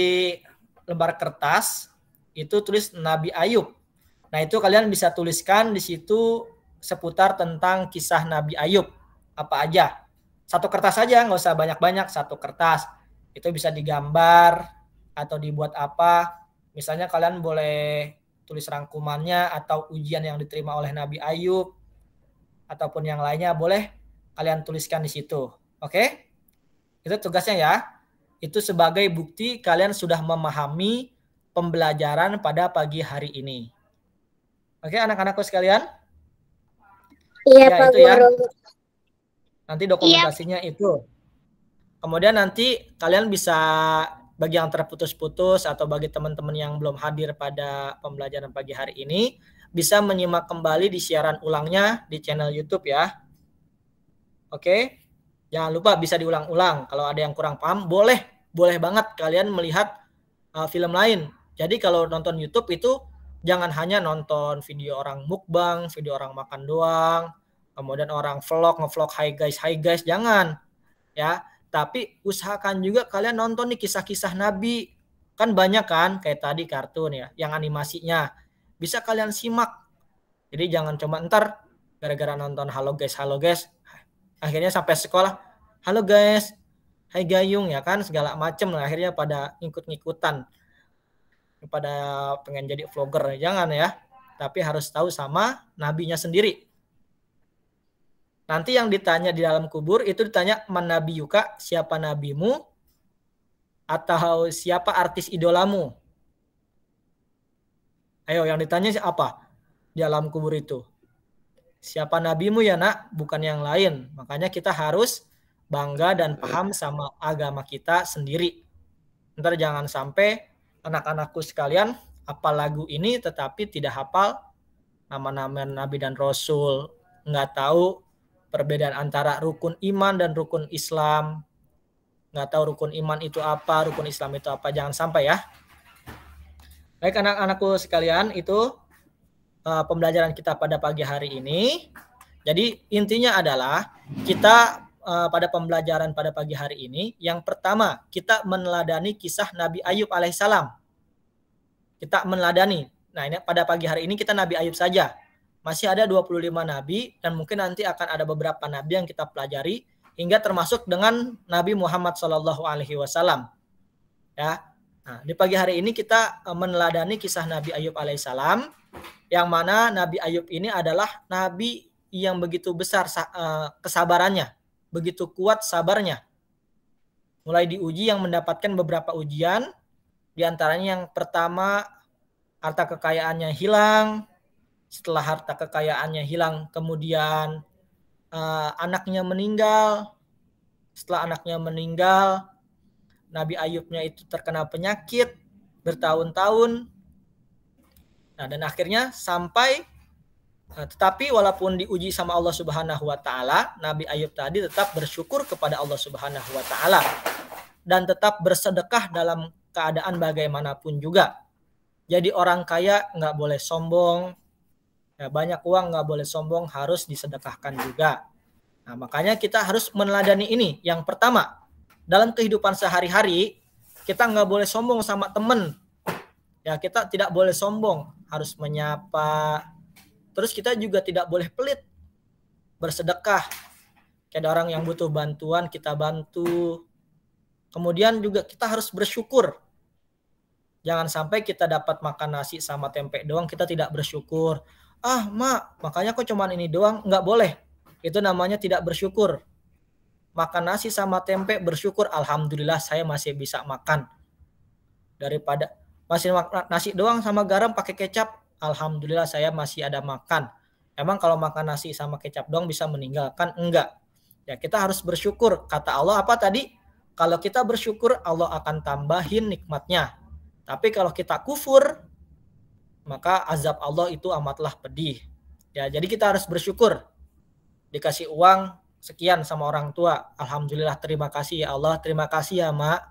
lembar kertas itu tulis Nabi Ayub. Nah itu kalian bisa tuliskan di situ seputar tentang kisah Nabi Ayub apa aja. Satu kertas aja, nggak usah banyak-banyak, satu kertas. Itu bisa digambar atau dibuat apa. Misalnya kalian boleh tulis rangkumannya atau ujian yang diterima oleh Nabi Ayub ataupun yang lainnya boleh kalian tuliskan di situ. Oke? Itu tugasnya ya. Itu sebagai bukti kalian sudah memahami pembelajaran pada pagi hari ini. Oke, anak-anakku sekalian? Iya, Ya, Pak itu ya. Guru. Nanti dokumentasinya itu. Kemudian nanti kalian bisa, bagi yang terputus-putus atau bagi teman-teman yang belum hadir pada pembelajaran pagi hari ini, bisa menyimak kembali di siaran ulangnya di channel YouTube ya. Oke? Jangan lupa bisa diulang-ulang. Kalau ada yang kurang paham, boleh banget kalian melihat film lain. Jadi kalau nonton YouTube itu jangan hanya nonton video orang mukbang, video orang makan doang, kemudian orang ngevlog hi guys, jangan. Ya, tapi usahakan juga kalian nonton nih kisah-kisah Nabi. Kan banyak kan, kayak tadi kartun ya, yang animasinya. Bisa kalian simak. Jadi jangan cuma ntar gara-gara nonton halo guys, akhirnya sampai sekolah, halo guys, hai gayung ya kan, segala macem, akhirnya pada ngikut-ngikutan, pada pengen jadi vlogger. Jangan ya, tapi harus tahu sama nabinya sendiri. Nanti yang ditanya di dalam kubur itu ditanya, man nabiyuka, siapa nabimu, atau siapa artis idolamu. Ayo, yang ditanya apa di dalam kubur itu? Siapa nabimu ya nak, bukan yang lain. Makanya kita harus bangga dan paham sama agama kita sendiri. Ntar jangan sampai anak-anakku sekalian hafal lagu ini tetapi tidak hafal nama-nama Nabi dan Rasul. Nggak tahu perbedaan antara rukun iman dan rukun Islam. Nggak tahu rukun iman itu apa, rukun Islam itu apa. Jangan sampai ya. Baik anak-anakku sekalian, itu pembelajaran kita pada pagi hari ini. Jadi intinya adalah kita pada pembelajaran pada pagi hari ini, yang pertama kita meneladani kisah Nabi Ayub alaihissalam. Kita meneladani. Nah ini pada pagi hari ini kita Nabi Ayub saja. Masih ada 25 nabi dan mungkin nanti akan ada beberapa nabi yang kita pelajari hingga termasuk dengan Nabi Muhammad SAW. Ya, Nah, di pagi hari ini kita meneladani kisah Nabi Ayub alaihissalam, yang mana Nabi Ayub ini adalah Nabi yang begitu besar kesabarannya, begitu kuat sabarnya. Mulai diuji yang mendapatkan beberapa ujian, di antaranya yang pertama harta kekayaannya hilang. Setelah harta kekayaannya hilang, kemudian anaknya meninggal. Setelah anaknya meninggal, Nabi Ayubnya itu terkena penyakit bertahun-tahun. Nah, dan akhirnya sampai tetapi walaupun diuji sama Allah Subhanahu wa taala, Nabi Ayub tadi tetap bersyukur kepada Allah Subhanahu wa taala dan tetap bersedekah dalam keadaan bagaimanapun juga. Jadi orang kaya nggak boleh sombong, ya, banyak uang nggak boleh sombong, harus disedekahkan juga. Nah, makanya kita harus meneladani ini. Yang pertama, dalam kehidupan sehari-hari kita nggak boleh sombong sama temen. Ya, kita tidak boleh sombong, harus menyapa. Terus kita juga tidak boleh pelit, bersedekah. Kayak ada orang yang butuh bantuan, kita bantu. Kemudian juga kita harus bersyukur. Jangan sampai kita dapat makan nasi sama tempe doang, kita tidak bersyukur. Ah, Mak, makanya kok cuman ini doang? Nggak boleh. Itu namanya tidak bersyukur. Makan nasi sama tempe, bersyukur, alhamdulillah saya masih bisa makan. Daripada masih nasi doang sama garam pakai kecap, alhamdulillah saya masih ada makan. Emang kalau makan nasi sama kecap doang bisa meninggalkan? Enggak. Ya, kita harus bersyukur. Kata Allah apa tadi? Kalau kita bersyukur, Allah akan tambahin nikmatnya. Tapi kalau kita kufur, maka azab Allah itu amatlah pedih. Ya, jadi kita harus bersyukur. Dikasih uang sekian sama orang tua, alhamdulillah, terima kasih ya Allah, terima kasih ya Mak.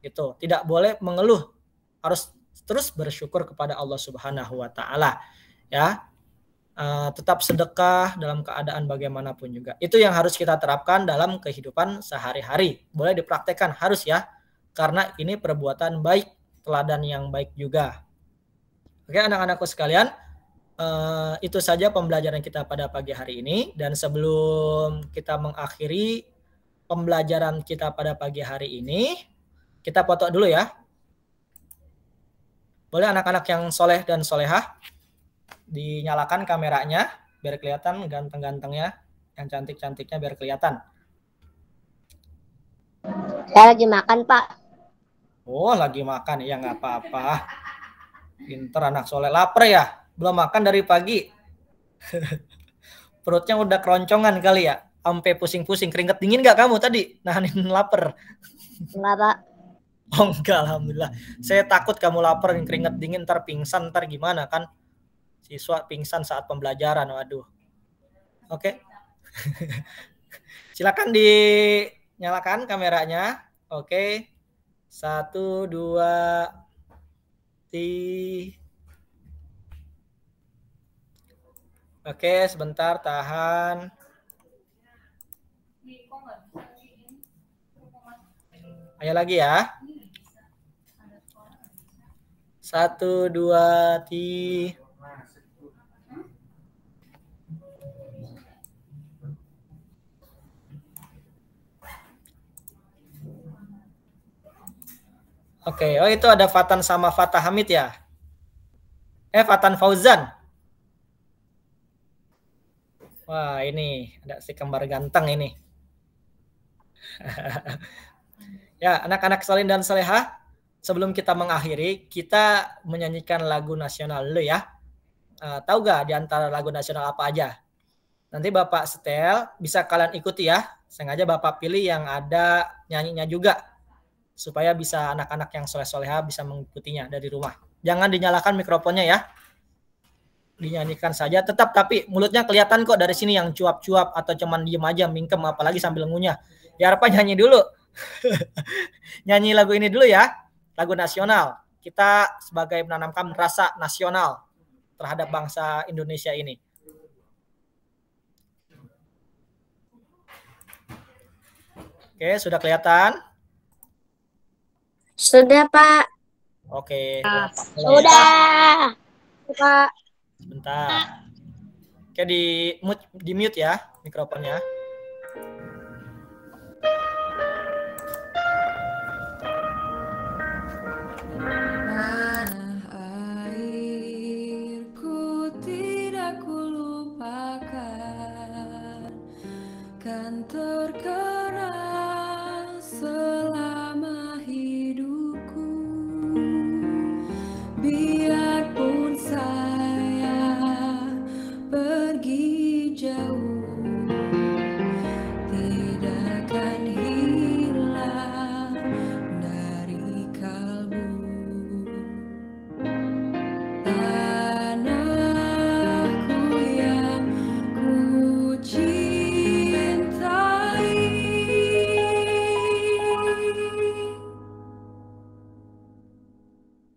Gitu. Tidak boleh mengeluh, harus terus bersyukur kepada Allah Subhanahu wa taala. Ya. Tetap sedekah dalam keadaan bagaimanapun juga. Itu yang harus kita terapkan dalam kehidupan sehari-hari. Boleh dipraktekkan, harus ya. Karena ini perbuatan baik, teladan yang baik juga. Oke, anak-anakku sekalian, itu saja pembelajaran kita pada pagi hari ini. Dan sebelum kita mengakhiri pembelajaran kita pada pagi hari ini, kita foto dulu ya. Boleh anak-anak yang soleh dan solehah, dinyalakan kameranya biar kelihatan ganteng-gantengnya, yang cantik-cantiknya biar kelihatan. Saya lagi makan, Pak. Oh, lagi makan, ya nggak apa-apa. Pinter anak soleh. Lapar ya? Belum makan dari pagi. Perutnya udah keroncongan kali ya? Sampai pusing-pusing. Keringet dingin nggak kamu tadi? Nahanin lapar. Enggak, Pak. Oh enggak, alhamdulillah. Saya takut kamu lapar dan keringet dingin, ntar pingsan, ntar gimana kan? Siswa pingsan saat pembelajaran, waduh. Oke. Silakan dinyalakan kameranya. Oke. 1, 2, 3. Oke, sebentar, tahan. Ayo lagi ya. 1, 2, 3. Oke, oh itu ada Fatan sama Fatah Hamid ya? Fatan Fauzan. Wah, ini ada si kembar ganteng ini. Ya, anak-anak salin dan salehah, sebelum kita mengakhiri, kita menyanyikan lagu nasional dulu ya. Tahu gak di antara lagu nasional apa aja? Nanti Bapak setel, bisa kalian ikuti ya. Sengaja Bapak pilih yang ada nyanyinya juga, supaya bisa anak-anak yang soleh-soleha bisa mengikutinya dari rumah. Jangan dinyalakan mikrofonnya ya. Dinyanyikan saja, tetap tapi mulutnya kelihatan kok dari sini, yang cuap-cuap atau cuman diem aja mingkem apalagi sambil ngunyah. Ya apa nyanyi dulu. Nyanyi lagu ini dulu ya. Lagu nasional. Kita sebagai menanamkan rasa nasional terhadap bangsa Indonesia ini. Oke, sudah kelihatan? Sudah, Pak. Oke. Sudah. Pak. Sebentar. Oke, di mute ya mikrofonnya.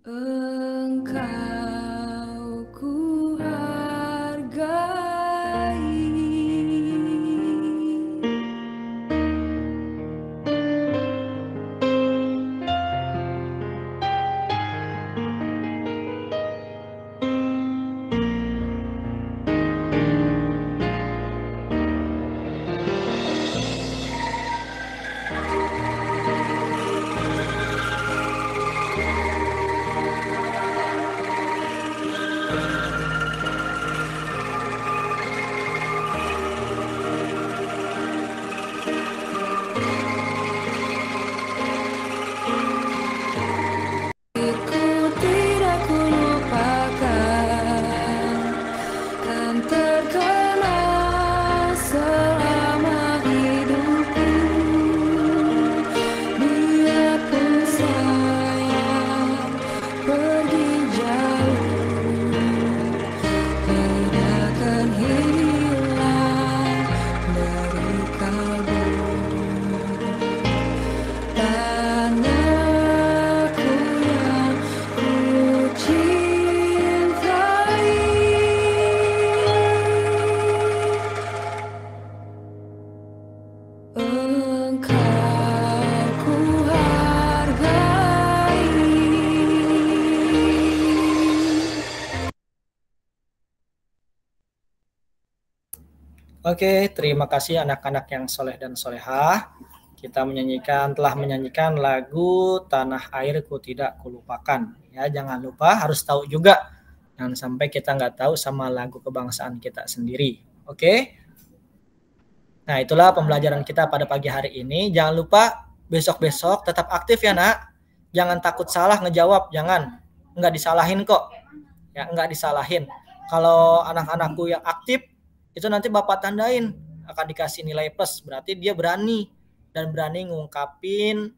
Engkau ku hargai. Ku tidak ku lupakan, kan terkenal selama hidupku. Biarpun saya pergi jauh, tidak akan hilang dari kalbu. Tanahku yang ku cintai, engkau ku hargai. Oke, terima kasih anak-anak yang soleh dan solehah. Kita telah menyanyikan lagu Tanah Airku Tidak Kulupakan. Ya, jangan lupa harus tahu juga. Jangan sampai kita nggak tahu sama lagu kebangsaan kita sendiri. Oke? Nah, itulah pembelajaran kita pada pagi hari ini. Jangan lupa besok-besok tetap aktif ya, Nak. Jangan takut salah ngejawab, jangan. Nggak disalahin kok. Ya, nggak disalahin. Kalau anak-anakku yang aktif, itu nanti Bapak tandain akan dikasih nilai plus. Berarti dia berani dan berani ngungkapin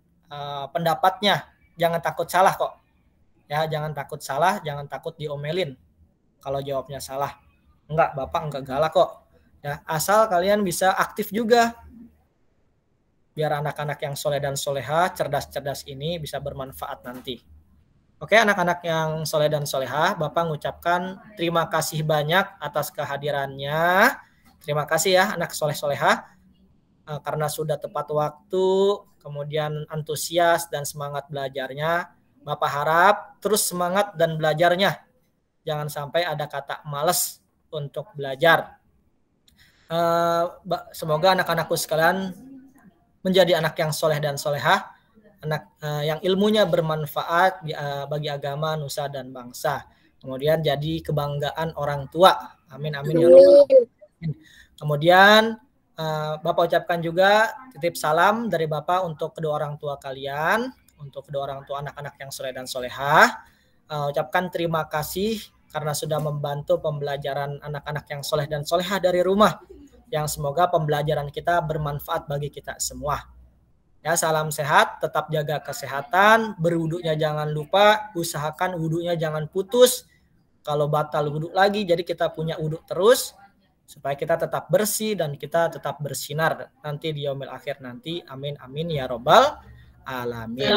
pendapatnya. Jangan takut salah kok. Ya, jangan takut salah, jangan takut diomelin kalau jawabnya salah. Enggak, Bapak enggak galak kok. Ya, asal kalian bisa aktif juga. Biar anak-anak yang soleh dan solehah, cerdas-cerdas ini bisa bermanfaat nanti. Oke, anak-anak yang soleh dan solehah, Bapak mengucapkan terima kasih banyak atas kehadirannya. Terima kasih ya anak soleh-solehah. Karena sudah tepat waktu, kemudian antusias dan semangat belajarnya. Bapak harap terus semangat dan belajarnya. Jangan sampai ada kata malas untuk belajar. Semoga anak-anakku sekalian menjadi anak yang soleh dan solehah, anak yang ilmunya bermanfaat bagi agama, nusa, dan bangsa. Kemudian jadi kebanggaan orang tua. Amin, amin ya Rabbal alamin. Kemudian Bapak ucapkan juga titip salam dari Bapak untuk kedua orang tua kalian, untuk kedua orang tua anak-anak yang soleh dan solehah. Ucapkan terima kasih karena sudah membantu pembelajaran anak-anak yang soleh dan solehah dari rumah. Yang semoga pembelajaran kita bermanfaat bagi kita semua. Ya, salam sehat, tetap jaga kesehatan, berwudunya jangan lupa, usahakan wudunya jangan putus. Kalau batal wudhu lagi, jadi kita punya wudhu terus. Supaya kita tetap bersih dan kita tetap bersinar nanti di yaumil akhir nanti. Amin amin ya Rabbal alamin.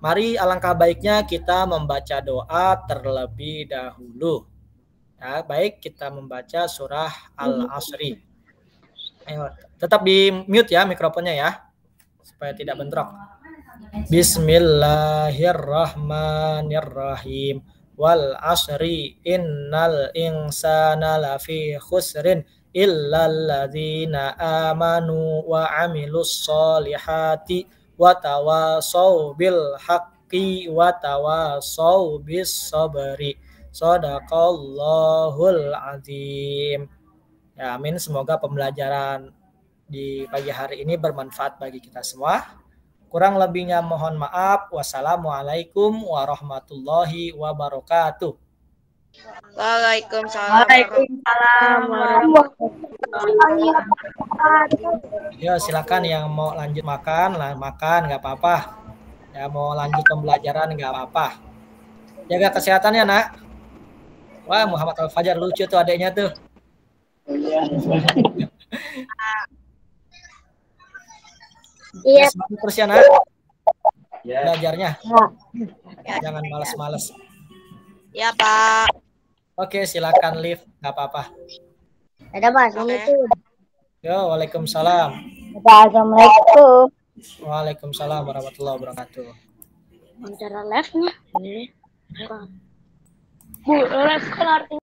Mari alangkah baiknya kita membaca doa terlebih dahulu. Ya, baik, kita membaca surah Al-Asri. Ayo, tetap di mute ya mikrofonnya ya supaya tidak bentrok. Bismillahirrahmanirrahim. Wal asri innal insana lafi khusrin illal ladzina amanu wa amilus solihati wa tawasaw bil haqqi wa tawasaw bis sabri. Shadaqallahul azim. Ya, amin. Semoga pembelajaran di pagi hari ini bermanfaat bagi kita semua. Kurang lebihnya mohon maaf. Wassalamualaikum warahmatullahi wabarakatuh. Waalaikumsalam. Ya, silakan yang mau lanjut makan nggak apa-apa. Ya, mau lanjut pembelajaran nggak apa-apa. Jaga kesehatannya, Nak. Wah, Muhammad Al-Fajar lucu tuh adiknya tuh. Iya. Terus ya, Nak. belajarnya. Ya, Jangan males-males. ya Pak. Oke, silakan live, nggak apa-apa. Ada Pak, Assalamualaikum. Yo, waalaikumsalam. Assalamualaikum. Waalaikumsalam warahmatullahi wabarakatuh. Cara live-nya. Bu, live kan artinya